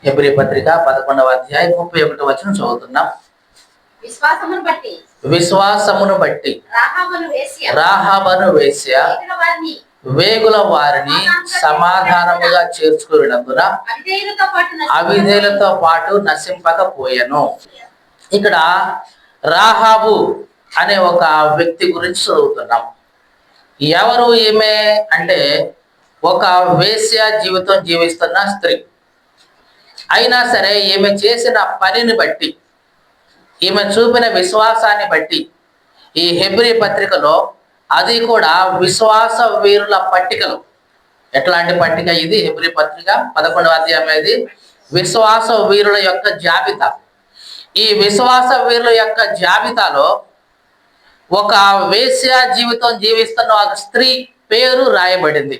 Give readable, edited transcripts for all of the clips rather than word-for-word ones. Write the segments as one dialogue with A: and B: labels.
A: Hebrew పత్రిక 11వ అధ్యాయం 31వ వచనం చదువుతున్నాం. విశ్వాసమును బట్టి రాహాబను వేశ్య వేగుల వారిని సమాధానముగా చేర్చుకున్నందున అవిధేయులతో పాటు నశింపకపోయెను. ఇక్కడ రాహాబు అనే ఒక వ్యక్తి గురించి చదువుతున్నాం. ఎవరు ఈమె అంటే ఒక వేశ్య జీవితం జీవిస్తున్న స్త్రీ. అయినా సరే ఈమె చేసిన పనిని బట్టి, ఈమె చూపిన విశ్వాసాన్ని బట్టి ఈ హెబ్రీ పత్రికలో, అది కూడా విశ్వాస వీరుల పట్టికలు. ఎట్లాంటి పట్టిక ఇది? హెబ్రీ పత్రిక 11వ అధ్యాయం. ఇది విశ్వాస వీరుల యొక్క జాబితా. ఈ విశ్వాస వీరుల యొక్క జాబితాలో ఒక వేశ్య జీవితం జీవిస్తున్న ఒక స్త్రీ పేరు రాయబడింది.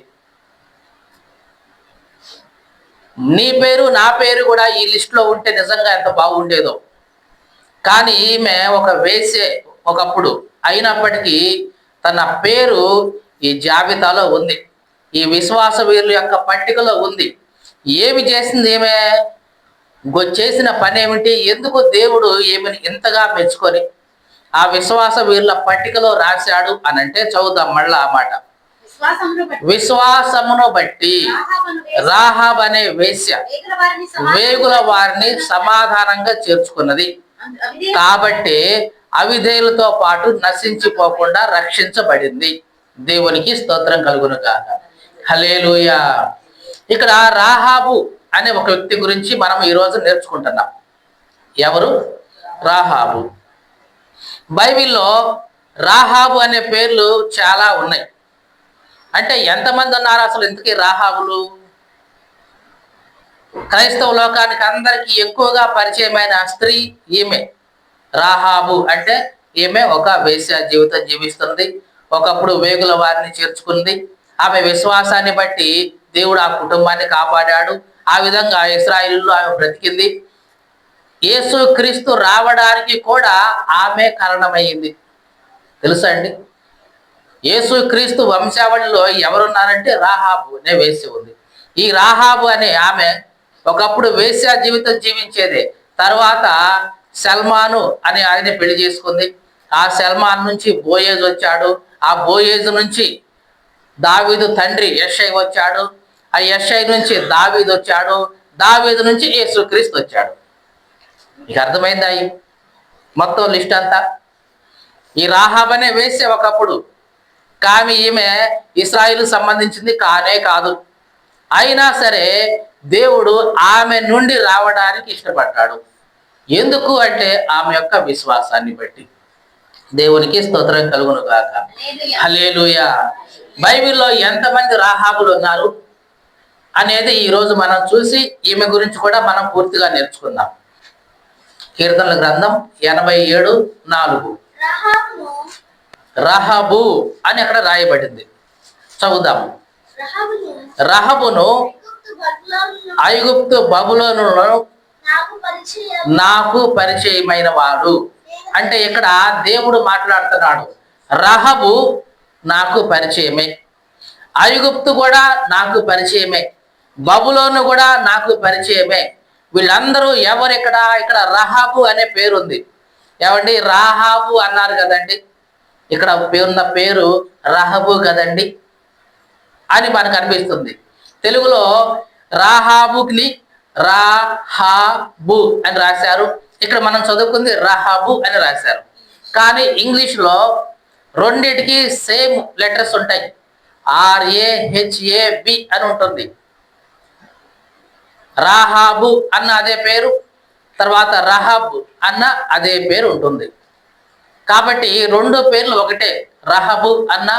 A: నీ పేరు నా పేరు కూడా ఈ లిస్టులో ఉంటే నిజంగా ఎంత బాగుండేదో. కానీ ఈమె ఒక వేశ్య ఒకప్పుడు, అయినప్పటికీ తన పేరు ఈ జాబితాలో ఉంది, ఈ విశ్వాస వీరుల యొక్క పట్టికలో ఉంది. ఏమి చేసింది ఈమె? చేసిన పని ఏమిటి? ఎందుకు దేవుడు ఈమెను ఇంతగా మెచ్చుకొని ఆ విశ్వాస వీరుల పట్టికలో రాశాడు అని అంటే, చదువుదాం మళ్ళా ఆ మాట. విశ్వాసమును బట్టి రాహాబ్ అనే వేశ్య వేగుల వారిని సమాధానంగా చేర్చుకున్నది కాబట్టి అవిధేయులతో పాటు నశించిపోకుండా రక్షించబడింది. దేవునికి స్తోత్రం కలుగును గాక. హల్లెలూయా. ఇక్కడ రాహాబు అనే ఒక వ్యక్తి గురించి మనం ఈరోజు నేర్చుకుంటున్నాం. ఎవరు? రాహాబు. బైబిల్లో రాహాబు అనే పేర్లు చాలా ఉన్నాయి. అంటే ఎంతమంది ఉన్నారు అసలు ఇంతకీ రాహాబులు? క్రైస్తవ లోకానికి అందరికీ ఎక్కువగా పరిచయమైన స్త్రీ ఈమె. రాహాబు అంటే ఈమె ఒక వేశ్య జీవితం జీవిస్తుంది. ఒకప్పుడు వేగుల వారిని చేర్చుకుంది. ఆమె విశ్వాసాన్ని బట్టి దేవుడు ఆ కుటుంబాన్ని కాపాడాడు. ఆ విధంగా ఇశ్రాయేలులో ఆమె బ్రతికింది. యేసు క్రీస్తు రావడానికి కూడా ఆమె కారణమైంది. తెలుసా అండి? యేసు క్రీస్తు వంశావళిలో ఎవరున్నారంటే రాహాబు అనే వేశ్య ఉంది. ఈ రాహాబు అనే ఆమె ఒకప్పుడు వేశ్య జీవితం జీవించేదే. తర్వాత సల్మాను అనే ఆయన పెళ్లి చేసుకుంది. ఆ సల్మాన్ నుంచి బోయేజ్ వచ్చాడు. ఆ బోయేజ్ నుంచి దావీదు తండ్రి యెషై వచ్చాడు. ఆ యెషై నుంచి దావీదు వచ్చాడు. దావీదు నుంచి యేసు క్రీస్తు వచ్చాడు. మీకు అర్థమైందా ఈ మొత్తం లిస్ట్ అంతా? ఈ రాహాబ్ అనే వేశ్య ఒకప్పుడు, కానీ ఈమె ఇశ్రాయేలు సంబంధించింది కానే కాదు. అయినా సరే దేవుడు ఆమె నుండి రావడానికి ఇష్టపడ్డాడు. ఎందుకు అంటే ఆమె యొక్క విశ్వాసాన్ని బట్టి. దేవునికి స్తోత్రం కలుగును గాక. హల్లెలూయా. బైబిల్లో ఎంతమంది రాహాబులు ఉన్నారు అనేది ఈరోజు మనం చూసి ఈమె గురించి కూడా మనం పూర్తిగా నేర్చుకుందాం. కీర్తనల గ్రంథం 87:4 రహబు అని అక్కడ రాయబడింది. చదువుదాం. రహబును ఐగుప్తు బబులోనులో నాకు పరిచయమైన వాడు. అంటే ఇక్కడ దేవుడు మాట్లాడుతున్నాడు. రహబు నాకు పరిచయమే, ఐగుప్తు కూడా నాకు పరిచయమే, బబులోను కూడా నాకు పరిచయమే. వీళ్ళందరూ ఎవరు? ఇక్కడ రహాబు అనే పేరుంది. ఏమండి? రాహాబు అన్నారు కదండి, ఇక్కడ ఉన్న పేరు రహబు కదండి అని మనకు అనిపిస్తుంది. తెలుగులో రాహాబుని రాహాబు అని రాశారు. ఇక్కడ మనం చదువుకుంది రహబు అని రాశారు. కానీ ఇంగ్లీష్లో రెండిటికి సేమ్ లెటర్స్ ఉంటాయి. RAHAB అని ఉంటుంది. రాహాబు అన్న అదే పేరు, తర్వాత రహబ్ అన్న అదే పేరు ఉంటుంది. కాబట్టి రెండు పేర్లు ఒకటే. రహబు అన్న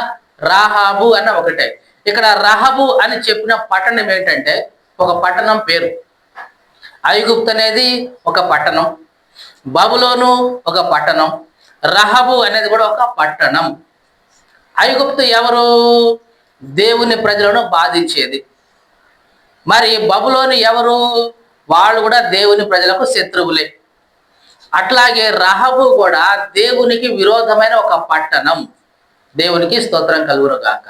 A: రాహాబు అన్న ఒకటే. ఇక్కడ రహబు అని చెప్పిన పట్టణం ఏంటంటే ఒక పట్టణం పేరు. ఐగుప్తు అనేది ఒక పట్టణం, బబులోను ఒక పట్టణం, రహబు అనేది కూడా ఒక పట్టణం. ఐగుప్తు ఎవరు? దేవుని ప్రజలను బాధించేది. మరి బబులోను ఎవరు? వాళ్ళు కూడా దేవుని ప్రజలకు శత్రువులే. అట్లాగే రహబు కూడా దేవునికి విరోధమైన ఒక పట్టణం. దేవునికి స్తోత్రం కలుగును గాక.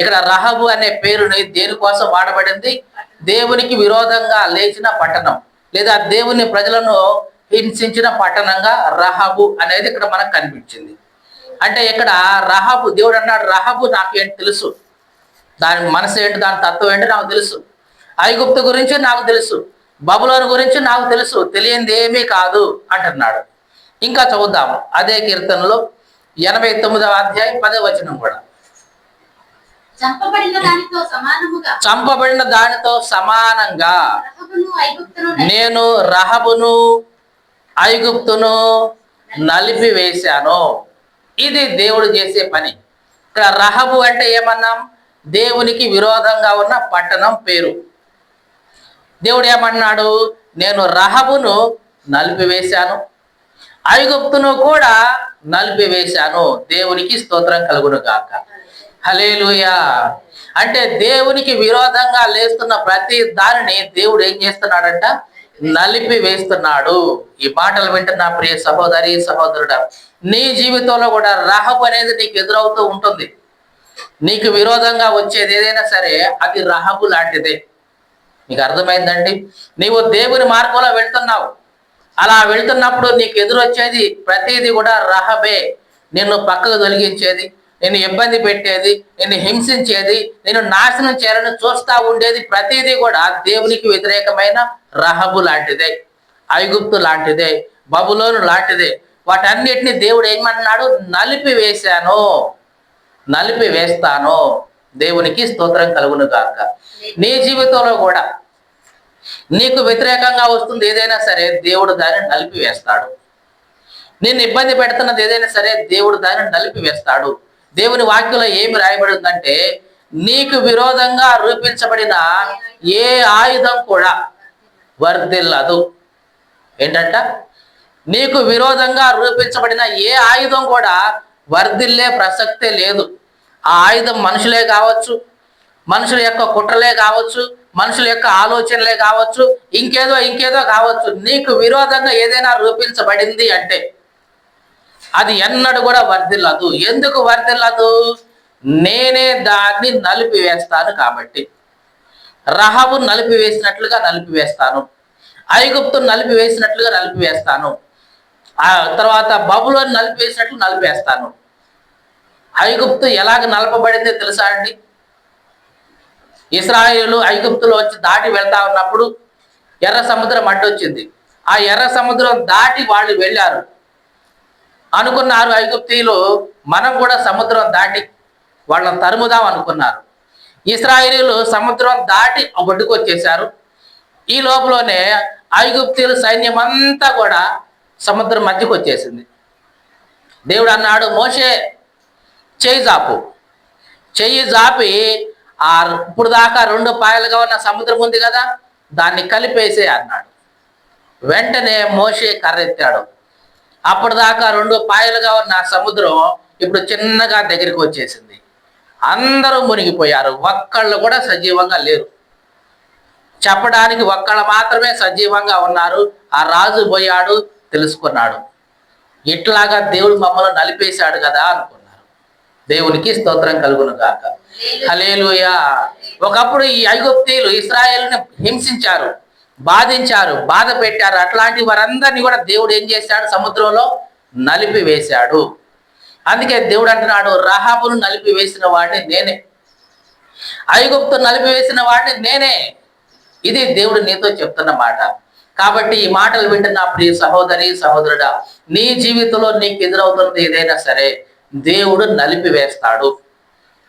A: ఇక్కడ రహబు అనే పేరుని దేనికోసం వాడబడింది? దేవునికి విరోధంగా లేచిన పట్టణం. లేదా దేవుని ప్రజలను హింసించిన పట్టణంగా రహాబు అనేది ఇక్కడ మనకు కనిపించింది. అంటే ఇక్కడ రహాబు, దేవుడు అన్నాడు రహాబు నాకేంటి తెలుసు, దాని మనసు ఏంటి, దాని తత్వం ఏంటి నాకు తెలుసు, ఐగుప్తు గురించి నాకు తెలుసు, బబులోను గురించి నాకు తెలుసు, తెలియంది ఏమీ కాదు అంటున్నాడు. ఇంకా చదువుదాము అదే కీర్తనలో 89వ అధ్యాయం 10వ వచనం కూడా.
B: చంపబడిన
A: దానితో సమానంగా నేను రహబును ఐగుప్తును నలిపివేశాను. ఇది దేవుడు చేసే పని. ఇక్కడ రహబు అంటే ఏమన్నాం, దేవునికి విరోధంగా ఉన్న పట్టణం పేరు. దేవుడు ఏమన్నాడు, నేను రహబును నలిపివేశాను, ఐగుప్తును కూడా నలిపివేశాను. దేవునికి స్తోత్రం కలుగును గాక. హల్లెలూయా. అంటే దేవునికి విరోధంగా లేస్తున్న ప్రతి దానిని దేవుడు ఏం చేస్తున్నాడంట, నలిపి వేస్తున్నాడు. ఈ మాటలు వింటున్న ప్రియ సహోదరి సహోదరుడా, నీ జీవితంలో కూడా రహబు అనేది నీకు ఎదురవుతూ ఉంటుంది. నీకు విరోధంగా వచ్చేది ఏదైనా సరే అది రహబు లాంటిదే. నీకు అర్థమైందండి? నీవు దేవుని మార్గంలో వెళ్తున్నావు, అలా వెళ్తున్నప్పుడు నీకు ఎదురొచ్చేది ప్రతిదీ కూడా రహబే. నిన్ను పక్కకు తొలగించేది, నిన్ను ఇబ్బంది పెట్టేది, నిన్ను హింసించేది, నిన్ను నాశనం చేయాలని చూస్తా ఉండేది ప్రతిదీ కూడా దేవునికి వ్యతిరేకమైన రహబు లాంటిదే, ఐగుప్తు లాంటిదే, బబులోను లాంటిదే. వాటన్నిటిని దేవుడు ఏమన్నాడు, నలిపి వేశాను, నలిపి వేస్తాను. దేవునికి స్తోత్రం కలుగును గాక. నీ జీవితంలో కూడా నీకు వ్యతిరేకంగా వస్తుంది ఏదైనా సరే దేవుడు దాన్ని నలిపి వేస్తాడు. నిన్ను ఇబ్బంది పెడుతున్నది ఏదైనా సరే దేవుడు దాన్ని నలిపి వేస్తాడు. దేవుని వాక్యంలో ఏమి రాయబడిందంటే, నీకు విరోధంగా రూపించబడిన ఏ ఆయుధం కూడా వర్ధిల్లదు. ఏంటంట, నీకు విరోధంగా రూపించబడిన ఏ ఆయుధం కూడా వర్ధిల్లే ప్రసక్తే లేదు. ఆ ఆయుధం మనుషులే కావచ్చు, మనుషుల యొక్క కుట్రలే కావచ్చు, మనుషుల యొక్క ఆలోచనలే కావచ్చు, ఇంకేదో కావచ్చు. నీకు విరోధంగా ఏదైనా రూపించబడింది అంటే అది ఎన్నడూ కూడా వర్ధిల్లదు. ఎందుకు వర్ధిల్లదు? నేనే దాన్ని నలిపివేస్తాను కాబట్టి. రహబు నలిపివేసినట్లుగా నలిపివేస్తాను, ఐగుప్తును నలిపివేసినట్లుగా నలిపివేస్తాను, ఆ తర్వాత బబులోను నలిపివేసినట్లు నలిపేస్తాను. ఐగుప్తు ఎలాగ నలపబడిందో తెలుసా అండి? ఇశ్రాయేలు ఐగుప్తులో వచ్చి దాటి వెళ్తా ఉన్నప్పుడు ఎర్ర సముద్రం అడ్డొచ్చింది. ఆ ఎర్ర సముద్రం దాటి వాళ్ళు వెళ్ళారు. అనుకున్నారు ఐగుప్తీయులు, మనం కూడా సముద్రం దాటి వాళ్ళని తరుముదాం అనుకున్నారు. ఇశ్రాయేలీలు సముద్రం దాటి ఒడ్డుకు వచ్చేసారు. ఈ లోపలనే ఐగుప్తీయుల సైన్యం అంతా కూడా సముద్రం మధ్యకు వచ్చేసింది. దేవుడు అన్నాడు, మోషే చెయ్యి జాపు, చెయ్యి జాపి ఇప్పుడు దాకా 2 పాయలుగా ఉన్న సముద్రం ఉంది కదా, దాన్ని కలిపేసే అన్నాడు. వెంటనే మోషే కర్రెత్తాడు. అప్పటిదాకా 2 పాయలుగా ఉన్న సముద్రం ఇప్పుడు చిన్నగా దగ్గరికి వచ్చేసింది. అందరూ మునిగిపోయారు, ఒక్కళ్ళు కూడా సజీవంగా లేరు. చెప్పడానికి ఒక్కళ్ళు మాత్రమే సజీవంగా ఉన్నారు. ఆ రాజు పోయాడు, తెలుసుకున్నాడు, ఇట్లాగా దేవుడు మమ్మల్ని నలిపేశాడు కదా అనుకున్నారు. దేవునికి స్తోత్రం కలుగును గాక. హల్లెలూయా. ఒకప్పుడు ఈ ఐగుప్తీయులు ఇశ్రాయేలుని హింసించారు, బాధించారు, బాధ పెట్టారు. అట్లాంటి వారందరినీ కూడా దేవుడు ఏం చేశాడు, సముద్రంలో నలిపి వేశాడు. అందుకే దేవుడు అంటున్నాడు, రహాబును నలిపి వేసిన వాడిని నేనే, ఐగుప్తు నలిపి వేసిన వాడిని నేనే. ఇది దేవుడు నీతో చెప్తున్న మాట. కాబట్టి ఈ మాటలు వింటున్న ప్రియ సహోదరి సహోదరుడా, నీ జీవితంలో నీకు ఎదురవుతున్నది ఏదైనా సరే దేవుడు నలిపి వేస్తాడు.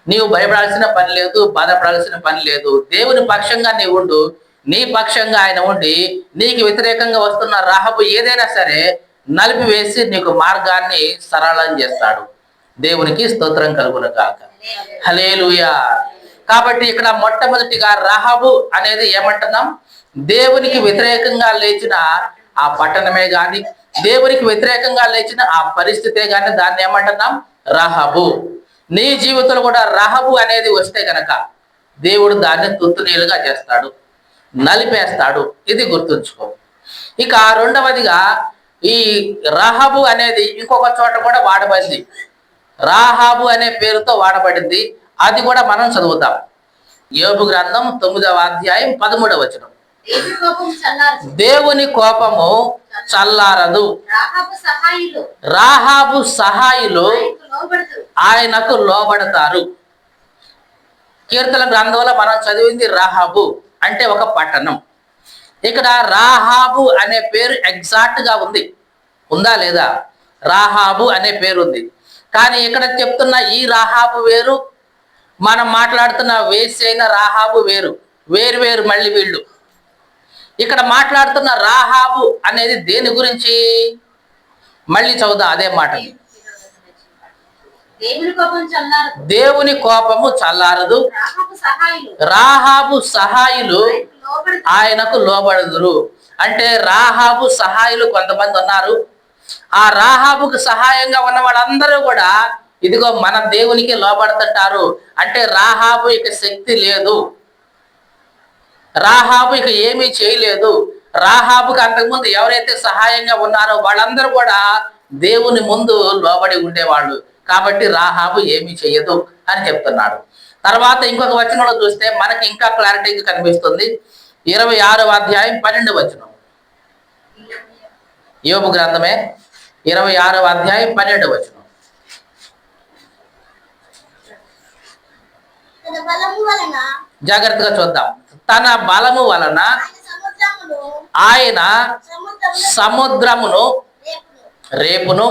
A: నీవు భయపడాల్సిన పని లేదు, బాధపడాల్సిన పని లేదు. దేవుని పక్షంగా నీవు ఉండు, నీ పక్షంగా ఆయన ఉండి నీకు వ్యతిరేకంగా వస్తున్న రహబు ఏదైనా సరే నలిపివేసి నీకు మార్గాన్ని సరళం చేస్తాడు. దేవునికి స్తోత్రం కలుగును గాక. హల్లెలూయా. కాబట్టి ఇక్కడ మొట్టమొదటిగా రహబు అనేది ఏమంటున్నాం, దేవునికి వ్యతిరేకంగా లేచిన ఆ పట్టణమే గాని, దేవునికి వ్యతిరేకంగా లేచిన ఆ పరిస్థితే గాని దాన్ని ఏమంటున్నాం, రహబు. నీ జీవితంలో కూడా రహబు అనేది వస్తే గనక దేవుడు దాన్ని తుత్తునీలుగా చేస్తాడు, నలిపేస్తాడు. ఇది గుర్తుంచుకో. ఇక రెండవదిగా ఈ రహబు అనేది ఇంకొక చోట కూడా వాడబడింది. రాహాబు అనే పేరుతో వాడబడింది. అది కూడా మనం చదువుతాం. యోబు గ్రంథం 9వ అధ్యాయం 13వ వచనం. దేవుని కోపము చల్లారదు. రాహాబు సహాయులు ఆయనకు లోబడతారు. కీర్తన గ్రంథంలో మనం చదివింది రాహాబు అంటే ఒక పట్టణం. ఇక్కడ రాహాబు అనే పేరు ఎగ్జాక్ట్ గా ఉంది, ఉందా లేదా? రాహాబు అనే పేరు ఉంది. కానీ ఇక్కడ చెప్తున్న ఈ రాహాబు వేరు, మనం మాట్లాడుతున్న వేసి అయిన రాహాబు వేరు, వేరు వేరు మళ్ళీ వీళ్ళు. ఇక్కడ మాట్లాడుతున్న రాహాబు అనేది దేని గురించి? మళ్ళీ చదువుదాం అదే మాట. దేవుని కోపము చల్లారదు, రాహాబు సహాయులు ఆయనకు లోబడదురు. అంటే రాహాబు సహాయులు కొంతమంది ఉన్నారు. ఆ రాహాబుకు సహాయంగా ఉన్న వాళ్ళందరూ కూడా ఇదిగో మన దేవునికి లోబడుతుంటారు. అంటే రాహాబు ఇక శక్తి లేదు, రాహాబు ఇక ఏమీ చేయలేదు. రాహాబుకి అంతకుముందు ఎవరైతే సహాయంగా ఉన్నారో వాళ్ళందరూ కూడా దేవుని ముందు లోబడి ఉండేవాళ్ళు. కాబట్టి రాహాబు ఏమీ చెయ్యదు అని చెప్తున్నాడు. తర్వాత ఇంకొక వచనంలో చూస్తే మనకి ఇంకా క్లారిటీగా కనిపిస్తుంది. 26వ అధ్యాయం 12వ వచనం, యోబు గ్రంథమే 26వ అధ్యాయం 12వ వచనం. జాగ్రత్తగా చూద్దాం. తన బలము వలన ఆయన సముద్రమును రేపును,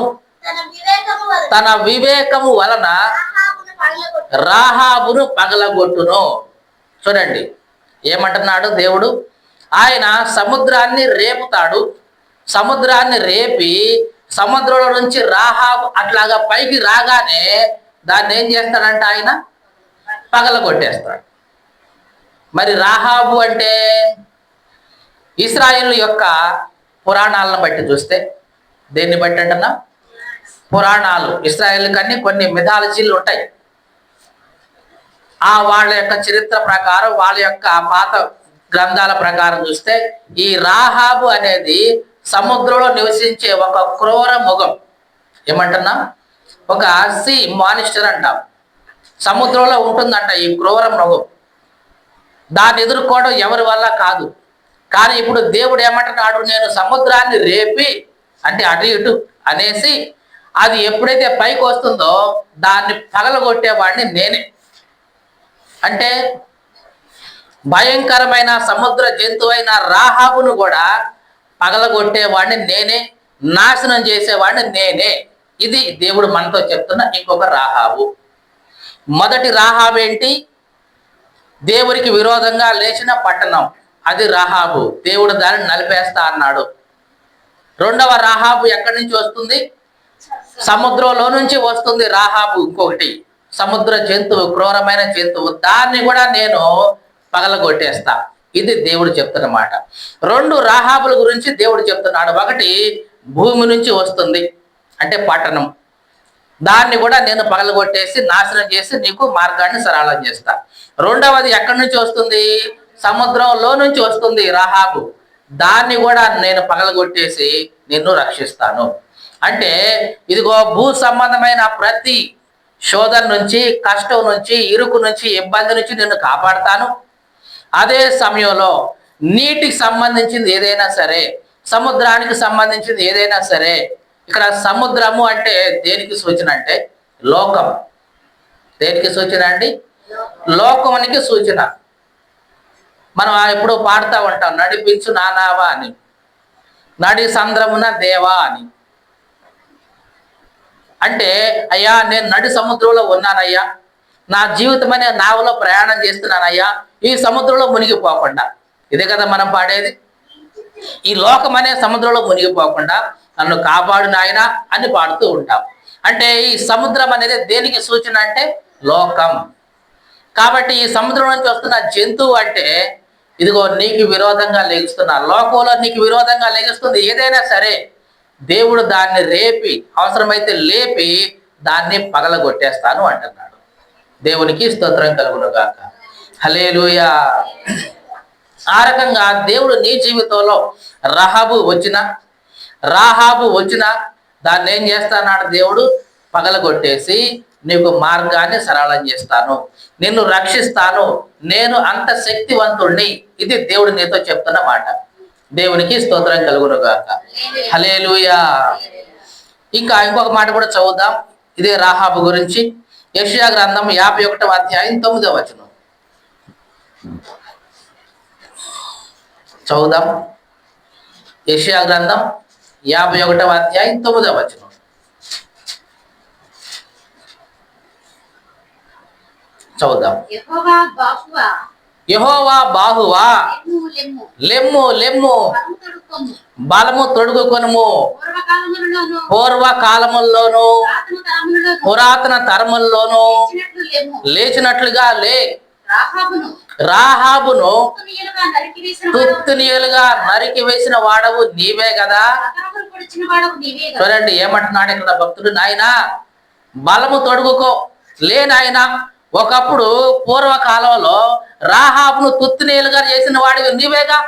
A: తన వివేకము వలన రాహాబును పగలగొట్టును. చూడండి ఏమంటున్నాడు దేవుడు. ఆయన సముద్రాన్ని రేపుతాడు, సముద్రాన్ని రేపి సముద్రంలో నుంచి రాహాబు అట్లాగా పైకి రాగానే దాన్ని ఏం చేస్తాడంట? ఆయన పగలగొట్టేస్తాడు. మరి రాహాబు అంటే ఇశ్రాయేలు యొక్క పురాణాలను బట్టి చూస్తే, దేన్ని బట్టి అంటున్నా? పురాణాలు. ఇశ్రాయేల్ కన్నీ కొన్ని మిథాలజీలు ఉంటాయి. ఆ వాళ్ళ యొక్క చరిత్ర ప్రకారం, వాళ్ళ యొక్క పాత గ్రంథాల ప్రకారం చూస్తే ఈ రాహాబు అనేది సముద్రంలో నివసించే ఒక క్రూర మృగం. ఏమంటున్నా? ఒక సీ మానిస్టర్ అంటాం. సముద్రంలో ఉంటుందంట ఈ క్రూర మృగం. దాన్ని ఎదుర్కోవడం ఎవరి వల్ల కాదు. కానీ ఇప్పుడు దేవుడు ఏమంటున్నాడు? నేను సముద్రాన్ని రేపి, అంటే అటు ఇటు అనేసి, అది ఎప్పుడైతే పైకి వస్తుందో దాన్ని పగలగొట్టేవాడిని నేనే. అంటే భయంకరమైన సముద్ర జంతువైన రాహాబును కూడా పగలగొట్టేవాడిని నేనే, నాశనం చేసేవాడిని నేనే. ఇది దేవుడు మనతో చెప్తున్న ఇంకొక రాహాబు. మొదటి రాహాబు ఏంటి? దేవునికి విరోధంగా లేచిన పట్టణం, అది రాహాబు. దేవుడు దానిని నలిపేస్తా అన్నాడు. రెండవ రాహాబు ఎక్కడి నుంచి వస్తుంది? సముద్రంలో నుంచి వస్తుంది రాహాబు. ఇంకొకటి సముద్ర జంతువు, క్రూరమైన జంతువు, దాన్ని కూడా నేను పగలగొట్టేస్తా. ఇది దేవుడు చెప్తున్న మాట. రెండు రాహాబుల గురించి దేవుడు చెప్తున్నాడు. ఒకటి భూమి నుంచి వస్తుంది, అంటే పట్టణం, దాన్ని కూడా నేను పగలగొట్టేసి నాశనం చేసి నీకు మార్గాన్ని సరళం చేస్తా. రెండవది ఎక్కడి నుంచి వస్తుంది? సముద్రంలో నుంచి వస్తుంది రాహాబు, దాన్ని కూడా నేను పగలగొట్టేసి నిన్ను రక్షిస్తాను. అంటే ఇదిగో భూ సంబంధమైన ప్రతి శోధన నుంచి, కష్టం నుంచి, ఇరుకు నుంచి, ఇబ్బంది నుంచి నిన్ను కాపాడుతాను. అదే సమయంలో నీటికి సంబంధించింది ఏదైనా సరే, సముద్రానికి సంబంధించింది ఏదైనా సరే, ఇక్కడ సముద్రము అంటే దేనికి సూచన? అంటే లోకం. దేనికి సూచన అండి? లోకమునికి సూచన. మనం ఎప్పుడు పాడుతూ ఉంటాం, నడిపించు నానావా అని, నడి సంద్రమున దేవా అని. అంటే అయ్యా నేను నడి సముద్రంలో ఉన్నానయ్యా, నా జీవితం అనే నావలో ప్రయాణం చేస్తున్నానయ్యా, ఈ సముద్రంలో మునిగిపోకుండా. ఇదే కదా మనం పాడేది. ఈ లోకం అనే సముద్రంలో మునిగిపోకుండా నన్ను కాపాడు నాయనా అని పాడుతూ ఉంటాం. అంటే ఈ సముద్రం అనేది దేనికి సూచన? అంటే లోకం. కాబట్టి ఈ సముద్రం నుంచి వస్తున్న జంతువు అంటే ఇదిగో నీకు విరోధంగా లెగుస్తున్న, లోకంలో నీకు విరోధంగా లెగుస్తుంది ఏదైనా సరే, దేవుడు దాన్ని రేపి, అవసరమైతే లేపి దాన్ని పగలగొట్టేస్తాను అంటున్నాడు. దేవునికి స్తోత్రం కలుగునుగాక. హల్లెలూయా. ఆ రకంగా దేవుడు నీ జీవితంలో రాహాబు వచ్చిన దాన్ని ఏం చేస్తానాడు? దేవుడు పగలగొట్టేసి నీకు మార్గాన్ని సరళం చేస్తాను, నిన్ను రక్షిస్తాను, నేను అంత శక్తివంతుణ్ణి. ఇది దేవుడు నీతో చెప్తున్న మాట. దేవునికి స్తోత్రం కలుగును గాక. హల్లెలూయా. ఇంకా ఇంకొక మాట కూడా చదువుదాం, ఇదే రాహాబు గురించి. యెషయా గ్రంథం 51వ అధ్యాయం 9వ వచనం చదువుదాం. యెషయా గ్రంథం 51వ అధ్యాయం 9వ వచనం. చదువుదాం. యెహోవా బాహువా, లెమ్ము లెమ్ము, బలము తొడుగుకొనుము. పూర్వకాలముల్లోను పురాతన తరముల్లోను లేచినట్లుగా లే. రాహాబును తుత్తునియలుగా నరికి వేసిన వాడవు నీవే కదా. చూడండి ఏమంటున్నాడు ఇక్కడ భక్తుడు. నాయనా బలము తొడుగుకో, లే నాయనా. ఒకప్పుడు పూర్వకాలంలో రాహాబును తుత్తునీలుగా చేసిన వాడివి నీవేగా.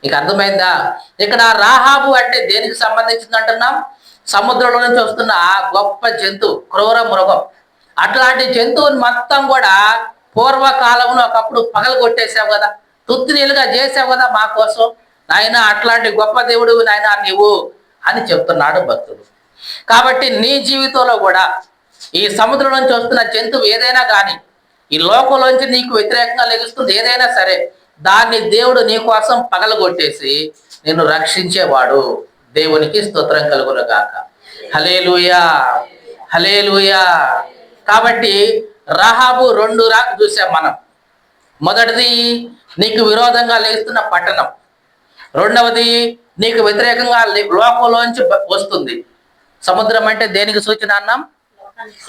A: నీకు అర్థమైందా? ఇక్కడ రాహాబు అంటే దేనికి సంబంధించింది అంటున్నాం? సముద్రంలో నుంచి వస్తున్న గొప్ప జంతువు, క్రూర మృగం. అట్లాంటి జంతువుని మొత్తం కూడా పూర్వకాలంలో ఒకప్పుడు పగలు కొట్టేసావు కదా, తుత్తునీలుగా చేసావు కదా మా కోసం. నాయన అట్లాంటి గొప్ప దేవుడు నాయన నీవు అని చెప్తున్నాడు భక్తుడు. కాబట్టి నీ జీవితంలో కూడా ఈ సముద్రం నుంచి వస్తున్న జంతువు ఏదైనా కానీ, ఈ లోకంలోంచి నీకు వ్యతిరేకంగా లెగుస్తుంది ఏదైనా సరే, దాన్ని దేవుడు నీ కోసం పగలగొట్టేసి నిన్ను రక్షించేవాడు. దేవునికి స్తోత్రం కలుగును గాక. హల్లెలూయా, హల్లెలూయా. కాబట్టి రాహాబు రెండు చూసాం మనం. మొదటిది నీకు విరోధంగా లేస్తున్న పట్టణం, రెండవది నీకు వ్యతిరేకంగా లోకంలోంచి వస్తుంది. సముద్రం అంటే దేనికి సూచన అన్నాం?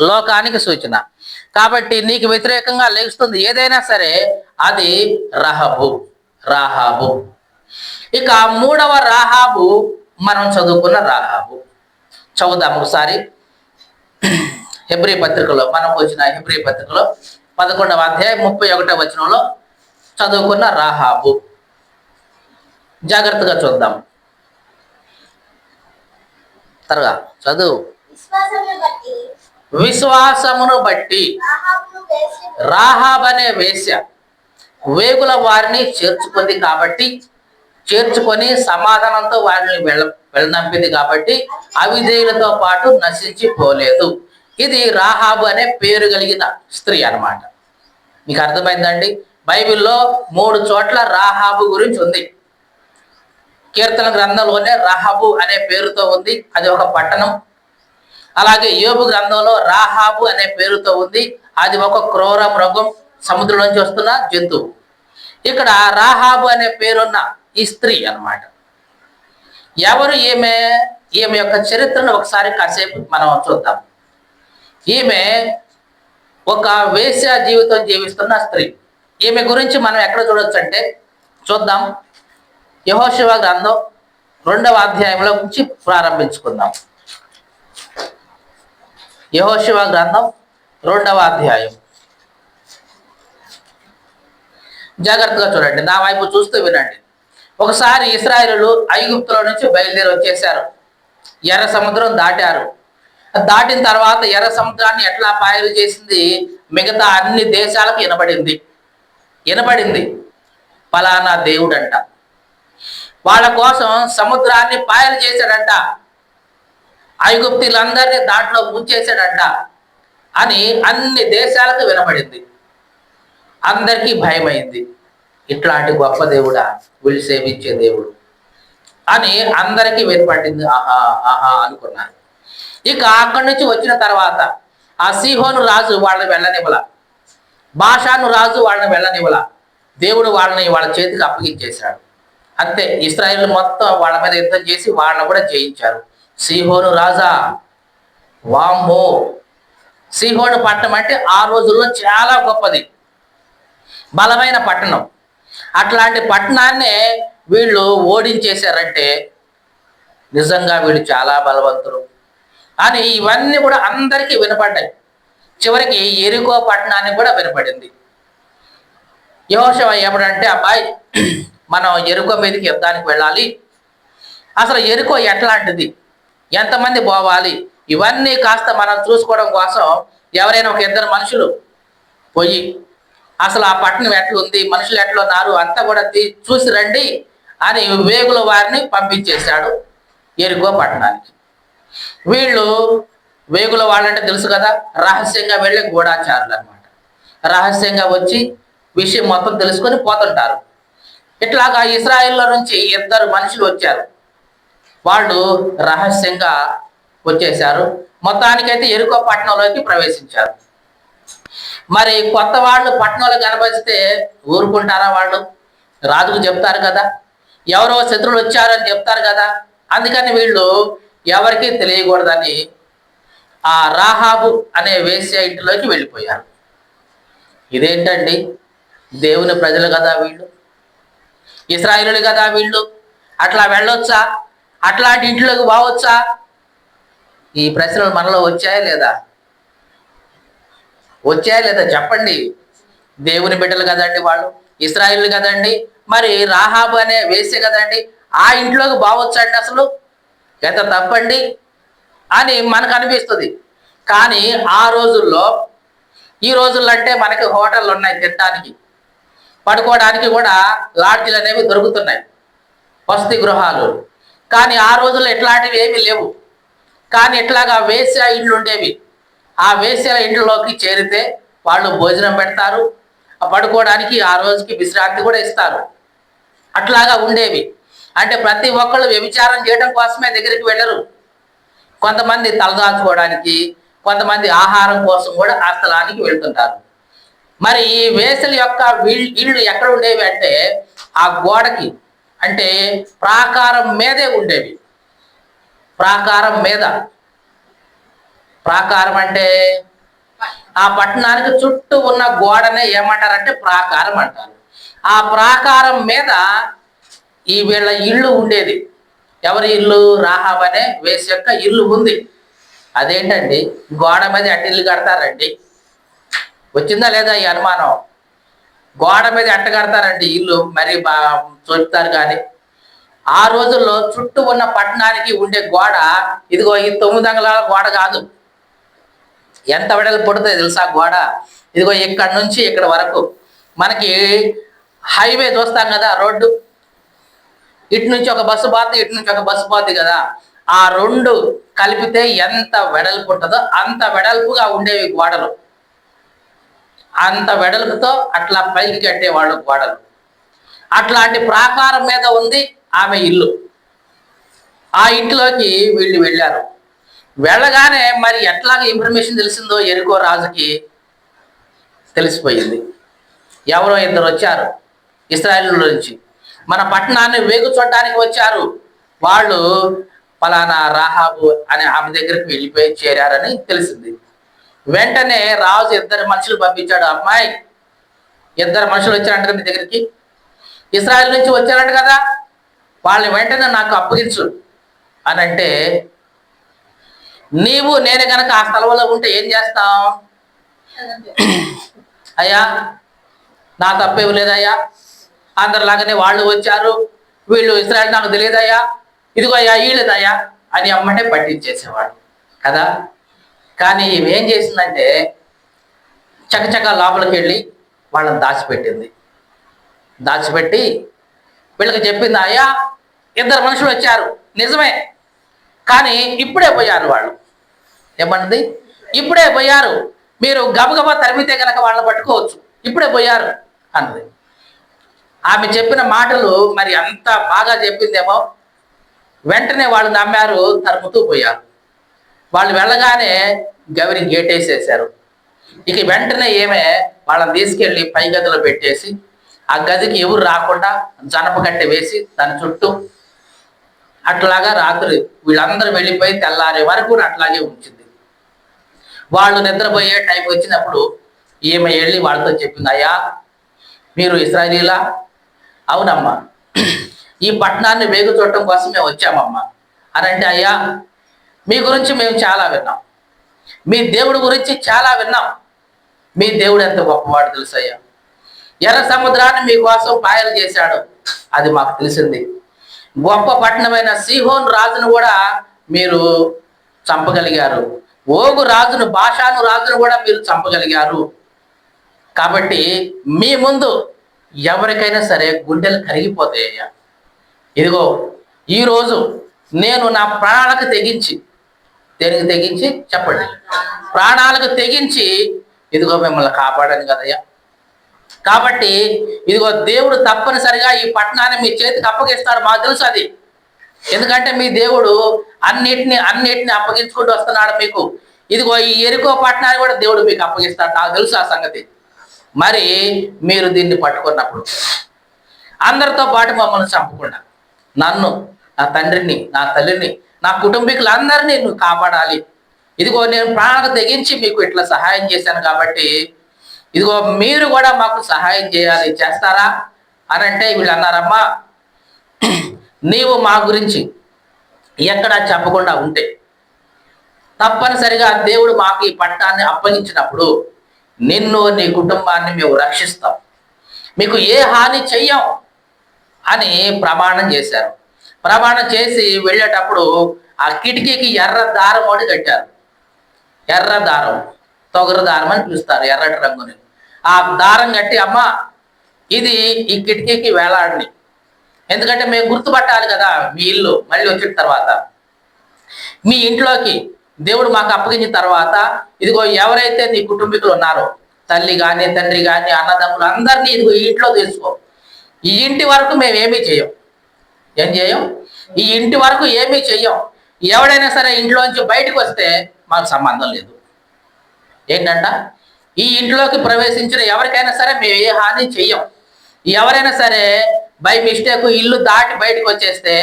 A: లోకానికి సూచన. కాబట్టి నీకు వ్యతిరేకంగా లేస్తుంది ఏదైనా సరే, అది రాహాబు. ఇక మూడవ రాహాబు మనం చదువుకున్న రాహాబు. చదువుదాం ఒకసారి. హెబ్రీ పత్రికలో మనం వచ్చిన హెబ్రీ పత్రికలో 11వ అధ్యాయం 31వ వచనంలో చదువుకున్న రాహాబు. జాగ్రత్తగా చూద్దాం. త్వరగా చదువు. విశ్వాసమును బట్టి రాహాబు అనే వేశ్య వేగుల వారిని చేర్చుకుంది కాబట్టి, చేర్చుకొని సమాధానంతో వారిని వెళ్ళనంపింది కాబట్టి అవిధేయులతో పాటు నశించిపోలేదు. ఇది రాహాబు అనే పేరు కలిగిన స్త్రీ అన్నమాట. మీకు అర్థమైందండి? బైబిల్లో 3 చోట్ల రాహాబు గురించి ఉంది. కీర్తన గ్రంథంలోనే రాహాబు అనే పేరుతో ఉంది, అది ఒక పట్టణం. అలాగే యోబు గ్రంథంలో రాహాబు అనే పేరుతో ఉంది, అది ఒక క్రూర మృగం, సముద్రం నుంచి వస్తున్న జంతువు. ఇక్కడ రాహాబు అనే పేరున్న ఈ స్త్రీ అన్నమాట. ఎవరు ఈమె యొక్క చరిత్రను ఒకసారి కాసేపు మనం చూద్దాం. ఈమె ఒక వేశ్య జీవితం జీవిస్తున్న స్త్రీ. ఈమె గురించి మనం ఎక్కడ చూడొచ్చు అంటే చూద్దాం. యెహోషువ గ్రంథం 2వ అధ్యాయంలో నుంచి ప్రారంభించుకుందాం. యెహోషువ గ్రంథం 2వ అధ్యాయం. జాగ్రత్తగా చూడండి, నా వైపు చూస్తూ వినండి. ఒకసారి ఇశ్రాయేలులు ఐగుప్తులో నుంచి బయలుదేరి వచ్చేసారు. ఎర్ర సముద్రం దాటారు. దాటిన తర్వాత ఎర్ర సముద్రాన్ని ఎట్లా పాయలు చేసింది మిగతా అన్ని దేశాలకు వినపడింది. ఫలానా దేవుడంట వాళ్ళ కోసం సముద్రాన్ని పాయలు చేశాడంట, ఐగుప్తులందరినీ దాంట్లో ముంచేశాడంట అని అన్ని దేశాలకు వినపడింది. అందరికీ భయమైంది. ఇట్లాంటి గొప్ప దేవుడా, వీళ్ళు సేవించే దేవుడు అని అందరికీ వినపడింది. ఆహా ఆహా అనుకున్నారు. ఇక అక్కడి నుంచి వచ్చిన తర్వాత ఆ సీహోను రాజు వాళ్ళని వెళ్ళనివ్వల, బాషాను రాజు వాళ్ళని వెళ్ళనివ్వల. దేవుడు వాళ్ళని వాళ్ళ చేతికి అప్పగించేశాడు. అంతే, ఇశ్రాయేలు మొత్తం వాళ్ళ మీద యుద్ధం చేసి వాళ్ళని కూడా జయించారు. సీహోను రాజా, వామ్మో! సీహోను పట్టణం అంటే ఆ రోజుల్లో చాలా గొప్పది, బలమైన పట్టణం. అట్లాంటి పట్టణాన్నే వీళ్ళు ఓడించేశారంటే నిజంగా వీళ్ళు చాలా బలవంతులు అని ఇవన్నీ కూడా అందరికీ వినపడ్డాయి. చివరికి ఎరికో పట్టణానికి కూడా వినపడింది. యెహోషువ ఏమంటే, అబ్బాయి మనం ఎరికో మీదకి యుద్ధానికి వెళ్ళాలి. అసలు ఎరికో ఎట్లాంటిది, ఎంతమంది పోవాలి, ఇవన్నీ కాస్త మనం చూసుకోవడం కోసం ఎవరైనా ఒక ఇద్దరు మనుషులు పోయి అసలు ఆ పట్టణం ఎట్లుంది, మనుషులు ఎట్లా ఉన్నారు అంతా కూడా చూసి రండి అని వేగుల వారిని పంపించేశాడు ఎరికో పట్టణానికి. వీళ్ళు వేగుల వాళ్ళంటే తెలుసు కదా, రహస్యంగా వెళ్ళే గూఢాచారులు అనమాట. రహస్యంగా వచ్చి విషయం మొత్తం తెలుసుకొని పోతుంటారు. ఇట్లాగా ఇశ్రాయేల్లో నుంచి ఇద్దరు మనుషులు వచ్చారు. వాళ్ళు రహస్యంగా వచ్చేశారు. మొత్తానికైతే ఎరుకో పట్టణంలోకి ప్రవేశించారు. మరి కొత్త వాళ్ళు పట్టణంలో కనపరిస్తే ఊరుకుంటారా? వాళ్ళు రాజుకు చెప్తారు కదా, ఎవరో శత్రువులు వచ్చారని చెప్తారు కదా. అందుకని వీళ్ళు ఎవరికీ తెలియకూడదని ఆ రాహాబు అనే వేశ్య ఇంటిలోకి వెళ్ళిపోయారు. ఇదేంటండి, దేవుని ప్రజలు కదా వీళ్ళు, ఇశ్రాయేలులు కదా వీళ్ళు, అట్లా వెళ్ళొచ్చా? అట్లాంటి ఇంట్లోకి పోవచ్చా? ఈ ప్రశ్నలు మనలో వచ్చాయా లేదా? వచ్చాయా లేదా చెప్పండి. దేవుని బిడ్డలు కదండి వాళ్ళు, ఇశ్రాయేలు కదండి, మరి రాహాబు అనే వేశ్య కదండి, ఆ ఇంట్లోకి బావచ్చండి అసలు? ఎంత తప్పండి అని మనకు అనిపిస్తుంది. కానీ ఆ రోజుల్లో, ఈ రోజుల్లో అంటే మనకి హోటళ్ళు ఉన్నాయి, తినడానికి పడుకోవడానికి కూడా లాడ్జీలు అనేవి దొరుకుతున్నాయి, వసతి గృహాలు. కానీ ఆ రోజుల్లో ఇట్లాంటివి ఏమీ లేవు. కానీ ఇట్లాగా వేశ్య ఇండ్లు ఉండేవి. ఆ వేశ్యల ఇంట్లోకి చేరితే వాళ్ళు భోజనం పెడతారు, పడుకోవడానికి ఆ రోజుకి విశ్రాంతి కూడా ఇస్తారు. అట్లాగా ఉండేవి. అంటే ప్రతి ఒక్కళ్ళు వ్యభిచారం చేయడం కోసమే దగ్గరికి వెళ్ళరు. కొంతమంది తలదాచుకోవడానికి, కొంతమంది ఆహారం కోసం కూడా ఆ స్థలానికి వెళ్తుంటారు. మరి ఈ వేసల యొక్క ఇళ్ళు ఎక్కడ ఉండేవి అంటే ఆ గోడకి, అంటే ప్రాకారం మీదే ఉండేవి. ప్రాకారం మీద, ప్రాకారం అంటే ఆ పట్టణానికి చుట్టూ ఉన్న గోడనే ఏమంటారంటే ప్రాకారం అంటారు. ఆ ప్రాకారం మీద ఈ వీళ్ళ ఇల్లు ఉండేది. ఎవరి ఇల్లు? రాహాబు అనే వేశ్య యొక్క ఇల్లు ఉంది. అదేంటండి, గోడ మీద అట్టిల్లు కడతారండి? వచ్చిందా లేదా ఈ అనుమానం? గోడ మీద ఎట్ట కడతారండి ఇల్లు? మరి చూపుతారు. కానీ ఆ రోజుల్లో చుట్టూ ఉన్న పట్టణానికి ఉండే గోడ ఇదిగో ఈ 9 అంగుళాల గోడ కాదు. ఎంత వెడల్పు పడుతుంది తెలుసా గోడ? ఇదిగో ఇక్కడ నుంచి ఇక్కడ వరకు. మనకి హైవే చూస్తాం కదా, రోడ్డు, ఇటు నుంచి ఒక బస్సు పోతుంది, ఇటు నుంచి ఒక బస్సు పోతుంది కదా. ఆ రెండు కలిపితే ఎంత వెడల్పు ఉంటుందో అంత వెడల్పుగా ఉండేవి గోడలు. అంత వెడల్పుతో అట్లా పైకి కట్టేవాళ్ళు గోడలు. అట్లాంటి ప్రాకారం మీద ఉంది ఆమె ఇల్లు. ఆ ఇంట్లోకి వీళ్ళు వెళ్ళారు. వెళ్ళగానే మరి ఎట్లాగ ఇన్ఫర్మేషన్ తెలిసిందో ఎరికో రాజుకి తెలిసిపోయింది. ఎవరో ఇద్దరు వచ్చారు ఇశ్రాయేలు నుంచి, మన పట్టణాన్ని వేగు చూడటానికి వచ్చారు. వాళ్ళు ఫలానా రాహాబు అనే ఆమె దగ్గరికి వెళ్ళిపోయి చేరారని తెలిసింది. వెంటనే రాజు ఇద్దరు మనుషులు పంపించాడు. అమ్మాయి, ఇద్దరు మనుషులు వచ్చారంట నీ దగ్గరికి, ఇశ్రాయేలు నుంచి వచ్చారంట కదా, వాళ్ళని వెంటనే నాకు అప్పగించు అని అంటే, నీవు నేను కనుక ఆ స్థలంలో ఉంటే ఏం చేస్తాం? అయ్యా నా తప్పేమి లేదయ్యా, అందరిలాగానే వాళ్ళు వచ్చారు, వీళ్ళు ఇశ్రాయేలు నాకు తెలియదయ్యా, ఇదిగో అయ్యా వీళ్ళదయ్యా అని అమ్మటే పట్టించేసేవాడు కదా. కానీ ఏం చేసిందంటే చకచక లోపలికి వెళ్ళి వాళ్ళని దాచిపెట్టింది. దాచిపెట్టి వీళ్ళకి చెప్పింది, అయ్యా ఇద్దరు మనుషులు వచ్చారు నిజమే, కానీ ఇప్పుడే పోయారు వాళ్ళు. ఏమన్నది? ఇప్పుడే పోయారు, మీరు గబగబా తరిమితే కనుక వాళ్ళని పట్టుకోవచ్చు, ఇప్పుడే పోయారు అన్నది. ఆమె చెప్పిన మాటలు మరి అంత బాగా చెప్పిందేమో. వెంటనే వాళ్ళు నమ్మారు, తరుముతూ పోయారు. వాళ్ళు వెళ్ళగానే గవిని గేటేసేసారు. ఇక వెంటనే ఏమే వాళ్ళని తీసుకెళ్ళి పై గదిలో పెట్టేసి ఆ గదికి ఎవరు రాకుండా జనప కట్టె వేసి దాని చుట్టూ అట్లాగా రాత్రి వీళ్ళందరూ వెళ్ళిపోయి తెల్లారే వరకు అట్లాగే ఉంచింది. వాళ్ళు నిద్రపోయే టైం వచ్చినప్పుడు ఈమె వెళ్ళి వాళ్ళతో చెప్పింది, అయ్యా మీరు ఇశ్రాయేలీలా? అవునమ్మా, ఈ పట్టణాన్ని వేగు చూడటం కోసం మేము వచ్చామమ్మా అని అంటే, అయ్యా మీ గురించి మేము చాలా విన్నాం, మీ దేవుడి గురించి చాలా విన్నాం, మీ దేవుడు ఎంత గొప్పవాడు తెలుసయ్యా, ఎర్ర సముద్రాన్ని మీకోసం పాయలు చేశాడు అది మాకు తెలిసింది, గొప్ప పట్టణమైన సీహోన్ రాజును కూడా మీరు చంపగలిగారు. ఓగు రాజును, బాషాను రాజును కూడా మీరు చంపగలిగారు. కాబట్టి మీ ముందు ఎవరికైనా సరే గుండెలు కరిగిపోతాయ్యా. ఇదిగో ఈరోజు నేను నా ప్రాణాలకు తెగించి, దేనికి తెగించి చెప్పండి, ప్రాణాలకు తెగించి ఇదిగో మిమ్మల్ని కాపాడాను కదయ్యా. కాబట్టి ఇదిగో దేవుడు తప్పనిసరిగా ఈ పట్టణాన్ని మీ చేతికి అప్పగిస్తాడు, మాకు తెలుసు అది. ఎందుకంటే మీ దేవుడు అన్నిటిని అప్పగించుకుంటూ వస్తున్నాడు మీకు. ఇదిగో ఈ ఎరికో పట్టణాన్ని కూడా దేవుడు మీకు అప్పగిస్తాడు, నాకు తెలుసు ఆ సంగతి. మరి మీరు దీన్ని పట్టుకున్నప్పుడు అందరితో పాటు మమ్మల్ని చంపకుండా నన్ను, నా తండ్రిని, నా తల్లిని, నా కుటుంబీకులందరినీ నువ్వు కాపాడాలి. ఇదిగో నేను ప్రాణాలకు తెగించి మీకు ఇట్లా సహాయం చేశాను కాబట్టి ఇదిగో మీరు కూడా మాకు సహాయం చేయాలి, చేస్తారా అని అంటే వీళ్ళు అన్నారమ్మా, నీవు మా గురించి ఎక్కడా చెప్పకుండా ఉంటే తప్పనిసరిగా దేవుడు మాకు ఈ పట్టణాన్ని అప్పగించినప్పుడు నిన్ను, నీ కుటుంబాన్ని మేము రక్షిస్తాం, మీకు ఏ హాని చెయ్యం అని ప్రమాణం చేశారు. ప్రమాణం చేసి వెళ్ళేటప్పుడు ఆ కిటికీకి ఎర్ర దారం ఒకటి కట్టారు. ఎర్ర దారం, తొగరు దారం అని పిలుస్తారు, ఎర్రటి రంగుని. ఆ దారం కట్టి, అమ్మ ఇది ఈ కిటికీకి వేలాడిని, ఎందుకంటే మేము గుర్తుపట్టాలి కదా మీ ఇల్లు మళ్ళీ వచ్చిన తర్వాత. మీ ఇంట్లోకి దేవుడు మాకు అప్పగించిన తర్వాత ఇదిగో ఎవరైతే నీ కుటుంబీకులు ఉన్నారో, తల్లి కానీ, తండ్రి కానీ, అన్నదమ్ములు అందరినీ ఇదిగో ఈ ఇంట్లో తీసుకో. ఈ ఇంటి వరకు మేము ఏమీ చేయం. ఏం చేయం? ఈ ఇంటి వరకు ఏమీ చెయ్యం. ఎవడైనా సరే ఇంట్లోంచి బయటకు వస్తే మాకు సంబంధం లేదు. ఏంటంట, ఈ ఇంట్లోకి ప్రవేశించిన ఎవరికైనా సరే మేము ఏ హాని చెయ్యం. ఎవరైనా సరే బై మిస్టేక్ ఇల్లు దాటి బయటకు వచ్చేస్తే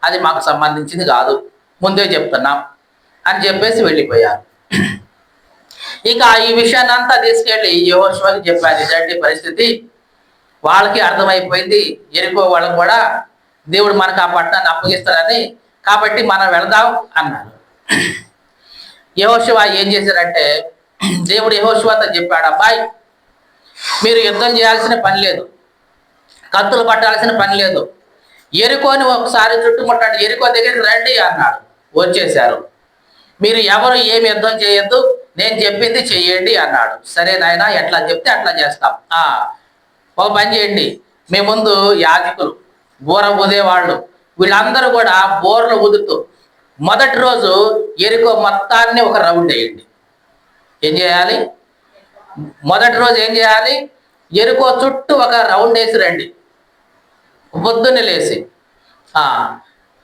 A: అది మాకు సంబంధించింది కాదు, ముందే చెప్తున్నాం అని చెప్పేసి వెళ్ళిపోయారు. ఇక ఈ విషయాన్ని అంతా తీసుకెళ్ళి యెహోషువకి చెప్పారు. ఇదండి పరిస్థితి. వాళ్ళకి అర్థమైపోయింది, ఎరికో వాళ్ళకు కూడా దేవుడు మనకు ఆ పట్టణాన్ని అప్పగిస్తాడని, కాబట్టి మనం వెళదాం అన్నారు. యెహోషువ ఏం చేశారంటే, దేవుడు యెహోషువతో చెప్పాడు, అబ్బాయి మీరు యుద్ధం చేయాల్సిన పని లేదు, కత్తులు పట్టాల్సిన పని లేదు, ఎరికోని ఒకసారి చుట్టుముట్టండి, ఎరికో దగ్గరికి రండి అన్నాడు. వచ్చేశారు. మీరు ఎవరు ఏమి యుద్ధం చేయొద్దు, నేను చెప్పింది చెయ్యండి అన్నాడు. సరే నాయనా, ఎట్లా చెప్తే అట్లా చేస్తాం. ఒక పని చేయండి, మీ ముందు యాజకులు, బూర ఊదేవాళ్ళు, వీళ్ళందరూ కూడా బోర్లు ఊదుతూ మొదటి రోజు ఎరికో మొత్తాన్ని ఒక రౌండ్ వేయండి. ఏం చేయాలి? మొదటి రోజు ఏం చేయాలి? ఎరికో చుట్టూ ఒక రౌండ్ వేసి రండి, పొద్దున్నే లేసి.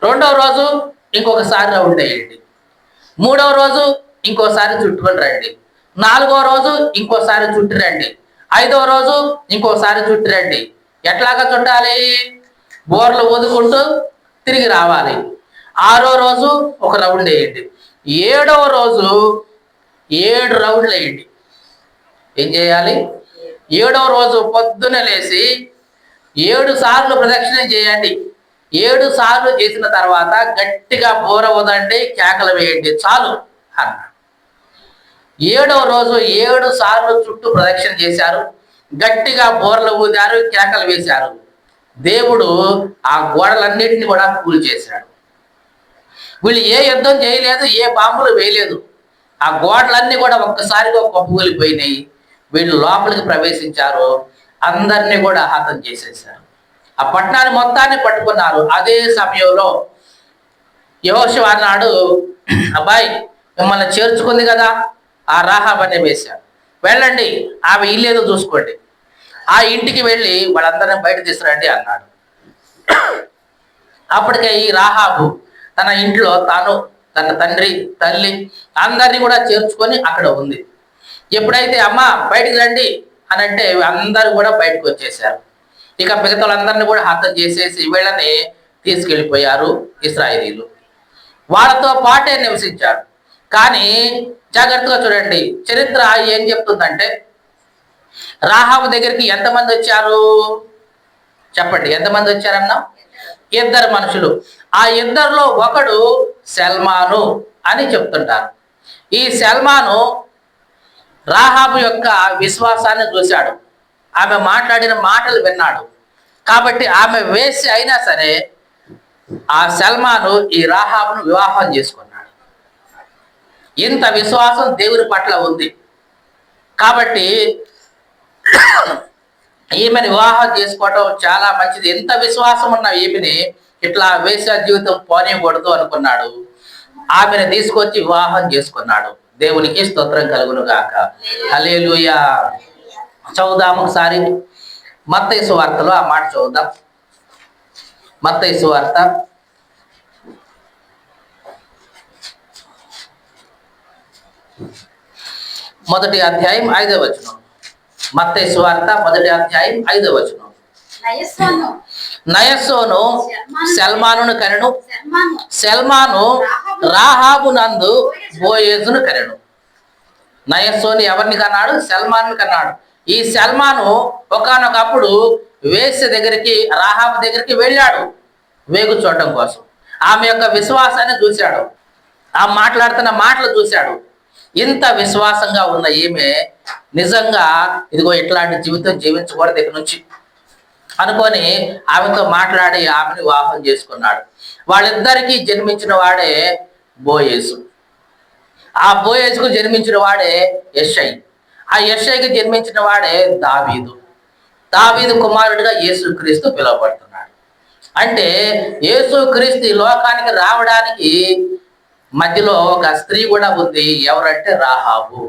A: రెండవ రోజు ఇంకొకసారి రౌండ్ వేయండి. మూడవ రోజు ఇంకోసారి చుట్టుకొని రండి. నాలుగవ రోజు ఇంకోసారి చుట్టి రండి. ఐదవ రోజు ఇంకోసారి చుట్టి రండి. ఎట్లాగా చుట్టాలి? బోర్లు ఊదుకుంటూ తిరిగి రావాలి. ఆరో రోజు ఒక రౌండ్ వేయండి. ఏడవ రోజు 7 రౌండ్లు వేయండి. ఏం చేయాలి? 7వ రోజు పొద్దున లేచి 7 సార్లు ప్రదక్షిణ చేయండి. 7 సార్లు చేసిన తర్వాత గట్టిగా బోర ఊదండి, కేకలు వేయండి, చాలు అన్న. 7వ రోజు 7 సార్లు చుట్టూ ప్రదక్షిణ చేశారు, గట్టిగా బోర్లు ఊదారు, కేకలు వేశారు. దేవుడు ఆ గోడలన్నిటిని కూడా కూల్చేశాడు. వీళ్ళు ఏ యుద్ధం చేయలేదు, ఏ బాంబులు వేయలేదు. ఆ గోడలన్నీ కూడా ఒక్కసారిగా కొప్పుకూలిపోయినాయి. వీళ్ళు లోపలికి ప్రవేశించారు, అందరినీ కూడా హతం చేసేసారు. ఆ పట్టణాన్ని మొత్తాన్ని పట్టుకున్నారు. అదే సమయంలో యెహోషువ అన్నాడు, అబ్బాయి మిమ్మల్ని చేర్చుకుంది కదా ఆ రాహాబ్ అనే వేశ్య, వెళ్ళండి ఆమె ఇల్లేదో చూసుకోండి, ఆ ఇంటికి వెళ్ళి వాళ్ళందరినీ బయట తీసుకురండి అన్నాడు. అప్పటికే ఈ రాహాబు తన ఇంట్లో తాను, తన తండ్రి, తల్లి అందరినీ కూడా చేర్చుకొని అక్కడ ఉంది. ఎప్పుడైతే అమ్మ బయటికి రండి అని అంటే అందరూ కూడా బయటకు వచ్చేసారు. ఇక మిగతా వాళ్ళందరినీ కూడా హతం చేసేసి వీళ్ళని తీసుకెళ్ళిపోయారు ఇశ్రాయేలీయులు. వాళ్ళతో పాటే నివసించాడు. కానీ జాగ్రత్తగా చూడండి, చరిత్ర ఏం చెప్తుందంటే, రాహాబు దగ్గరికి ఎంతమంది వచ్చారు చెప్పండి? ఎంతమంది వచ్చారన్నా? 2 మనుషులు. ఆ 2లో ఒకడు సల్మాను అని చెప్తుంటారు. ఈ సల్మాను రాహాబు యొక్క విశ్వాసాన్ని చూశాడు, ఆమె మాట్లాడిన మాటలు విన్నాడు. కాబట్టి ఆమె వేసి అయినా సరే ఆ సల్మాను ఈ రాహాబును వివాహం చేసుకున్నాడు. ఇంత విశ్వాసం దేవుని పట్ల ఉంది కాబట్టి ఈమెను వివాహం చేసుకోవటం చాలా మంచిది. ఎంత విశ్వాసం ఉన్న ఈమెని ఇట్లా వేశ్య జీవితం పోనీయకూడదు అనుకున్నాడు. ఆమెను తీసుకొచ్చి వివాహం చేసుకున్నాడు. దేవునికి స్తోత్రం కలుగును గాక. హల్లెలూయా. చదువుదాం ఒకసారి మత్తయి సువార్తలో ఆ మాట చదువుదాం. మత్తయి సువార్త 1వ అధ్యాయం 5వ వచనం. మత్తయి సువార్త 1వ అధ్యాయం 5వ వచనం. నయస్సోను సల్మానును కనెను, సల్మాను రాహాబు నందు బోయేజును కనెను. నయస్సోను ఎవరిని కన్నాడు? సల్మాను కన్నాడు. ఈ సల్మాను ఒకానొకప్పుడు వేశ్య దగ్గరికి, రాహాబు దగ్గరికి వెళ్ళాడు వేగు చూడటం కోసం. ఆమె యొక్క విశ్వాసాన్ని చూశాడు, ఆ మాట్లాడుతున్న మాటలు చూశాడు. ఇంత విశ్వాసంగా ఉన్న ఈమె నిజంగా ఇదిగో ఇట్లాంటి జీవితం జీవించకూడదు ఇక నుంచి అనుకొని ఆమెతో మాట్లాడి ఆమెను వివాహం చేసుకున్నాడు. వాళ్ళిద్దరికీ జన్మించిన వాడే బోయేసు. ఆ బోయేసుకు జన్మించిన వాడే యెషై. ఆ యెషైకి జన్మించిన వాడే దావీదు. దావీదు కుమారుడిగా యేసుక్రీస్తు పిలువబడుతున్నాడు. అంటే యేసుక్రీస్తు ఈ లోకానికి రావడానికి మధ్యలో ఒక స్త్రీ కూడా ఉంది. ఎవరంటే రాహాబు.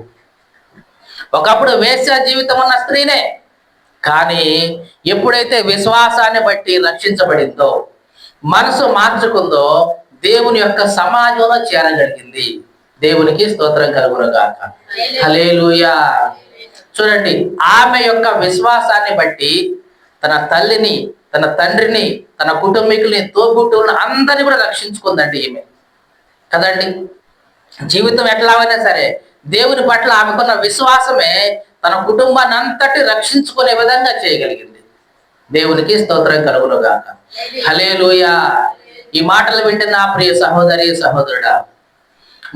A: ఒకప్పుడు వేశ్య జీవితం ఉన్న స్త్రీనే, కానీ ఎప్పుడైతే విశ్వాసాన్ని బట్టి రక్షించబడిందో, మనసు మార్చుకుందో, దేవుని యొక్క సమాజంలో చేరగలిగింది. దేవునికి స్తోత్రం కలుగును గాక. హల్లెలూయా. చూడండి, ఆమె యొక్క విశ్వాసాన్ని బట్టి తన తల్లిని, తన తండ్రిని, తన కుటుంబీకుల్ని, తోబుట్టువులను అందరినీ కూడా రక్షించుకుందండి ఈమె కదండి. జీవితం ఎట్లాగైనా సరే దేవుని పట్ల ఆమెకున్న విశ్వాసమే తన కుటుంబాన్ని అంతటి రక్షించుకునే విధంగా చేయగలిగింది. దేవునికి స్తోత్రం కలుగును గాక. హల్లెలూయా. ఈ మాటలు వింటున్న ప్రియ సహోదరి సహోదరుడా,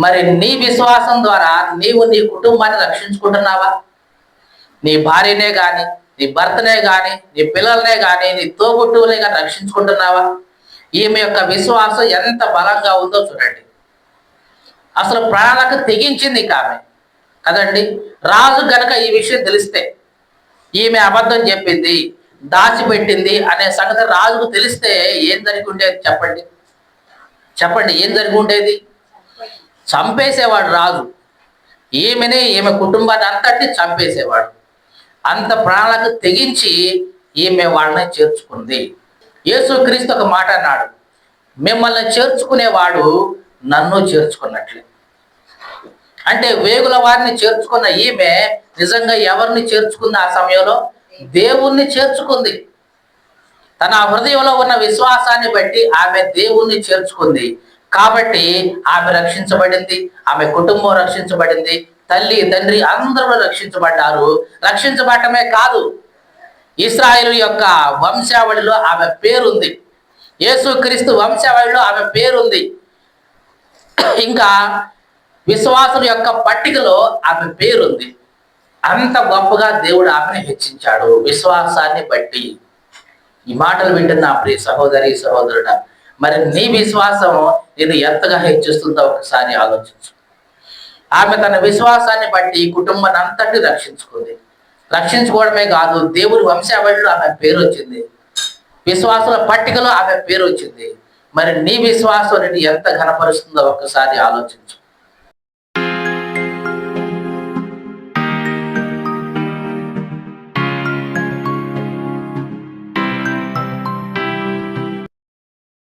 A: మరి నీ విశ్వాసం ద్వారా నీవు నీ కుటుంబాన్ని రక్షించుకుంటున్నావా? నీ భార్యనే గాని, నీ భర్తనే గాని, నీ పిల్లలనే గాని, నీ తోబుట్టువులే గాని రక్షించుకుంటున్నావా? ఈమె యొక్క విశ్వాసం ఎంత బలంగా ఉందో చూడండి. అసలు ప్రాణాలకు తెగించింది ఆమె కదండి. రాజు గనక ఈ విషయం తెలిస్తే, ఈమె అబద్ధం చెప్పింది, దాచిపెట్టింది అనే సంగతి రాజుకు తెలిస్తే ఏం జరిగి ఉండేది చెప్పండి? చెప్పండి, ఏం జరిగి ఉండేది? చంపేసేవాడు రాజు. ఈమె కుటుంబాన్ని అంతటి చంపేసేవాడు. అంత ప్రాణాలకు తెగించి ఈమె వాళ్ళని చేర్చుకుంది. యేసుక్రీస్తు ఒక మాట అన్నాడు, మిమ్మల్ని చేర్చుకునేవాడు నన్ను చేర్చుకున్నట్లే. అంటే వేగుల వారిని చేర్చుకున్న ఈమె నిజంగా ఎవరిని చేర్చుకుంది? ఆ సమయంలో దేవుణ్ణి చేర్చుకుంది. తన హృదయంలో ఉన్న విశ్వాసాన్ని బట్టి ఆమె దేవుణ్ణి చేర్చుకుంది. కాబట్టి ఆమె రక్షించబడింది, ఆమె కుటుంబం రక్షించబడింది, తల్లి తండ్రి అందరూ రక్షించబడ్డారు. రక్షించబడటమే కాదు, ఇశ్రాయేలు యొక్క వంశావళిలో ఆమె పేరుంది. యేసుక్రీస్తు వంశావళిలో ఆమె పేరుంది. ఇంకా విశ్వాసుల యొక్క పట్టికలో ఆమె పేరుంది. అంత గొప్పగా దేవుడు ఆమెను హెచ్చించాడు విశ్వాసాన్ని బట్టి. ఈ మాటలు వింటున్న ప్రియ సహోదరి సహోదరుడా, మరి నీ విశ్వాసం నేను ఎంతగా హెచ్చిస్తుందో ఒకసారి ఆలోచించు. ఆమె తన విశ్వాసాన్ని బట్టి కుటుంబాన్ని అంతటి రక్షించుకుంది. రక్షించుకోవడమే కాదు, దేవుడి వంశావళిలో ఆమె పేరు వచ్చింది, విశ్వాసుల పట్టికలో ఆమె పేరు వచ్చింది. మరి నీ విశ్వాసం నేను ఎంత ఘనపరుస్తుందో ఒక్కసారి ఆలోచించు.